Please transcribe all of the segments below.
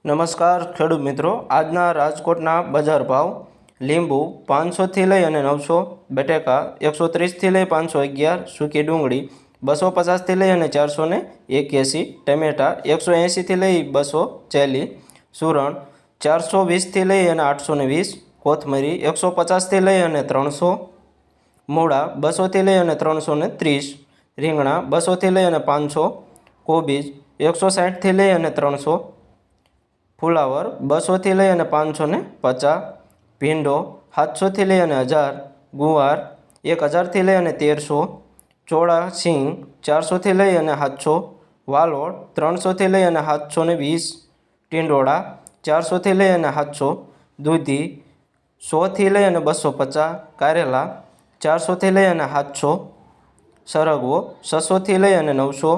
નમસ્કાર ખેડૂત મિત્રો, આજના રાજકોટના બજાર ભાવ. લીંબુ 500થી લઈ અને 900, બટેકા 130થી લઈ 511, સૂકી ડુંગળી 250થી લઈ અને 481, ટમેટા 180થી લઈ 240, સુરણ 420થી લઈ અને 820, કોથમરી 150થી લઈ અને 300, મૂળા 200થી લઈ અને 330, રીંગણા 200થી લઈ અને 500, કોબીજ 160થી લઈ અને 300, ફુલાવર 200થી લઈ અને 550, ભીંડો 700થી લઈ અને 1000, ગુવાર 1000થી લઈ અને 1300, ચોળા સિંગ 400થી લઈ અને 700, વાલોળ 300થી લઈ અને 720, ટીંડોળા 400થી લઈ અને 700, દૂધી 100થી લઈ અને 250, કારેલા 400થી લઈ અને 700, સરગવો 600થી લઈ અને 900,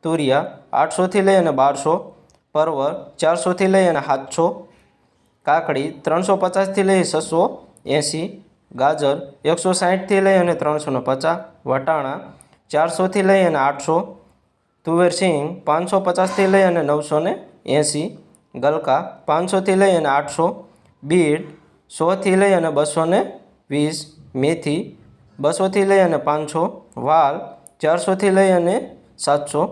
તુરિયા 800થી લઈ અને 1200, પરવર 400થી લઈ અને 700, કાકડી 350થી લઈ 680, ગાજર 160થી લઈ અને 350, વટાણા 400થી લઈ અને 800, તુવેર સિંગ 550થી લઈ અને 980, ગલકા 500થી લઈ અને 800, બીટ 100થી લઈ અને 220, મેથી 200થી લઈ અને 500, વાલ 400થી લઈ અને 700,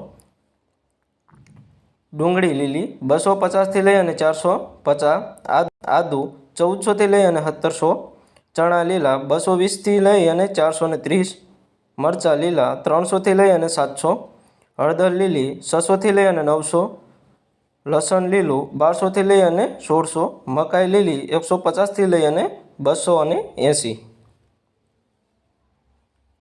ડુંગળી લીલી 250થી લઈ અને 450, આદુ 1400થી લઈ અને 1700, ચણા લીલા 220થી લઈ અને 430, મરચાં લીલા 300થી લઈ અને 700, હળદર લીલી 600થી લઈ અને 900, લસણ લીલું 1200થી લઈ અને 1600, મકાઈ લીલી 150થી લઈ અને 280.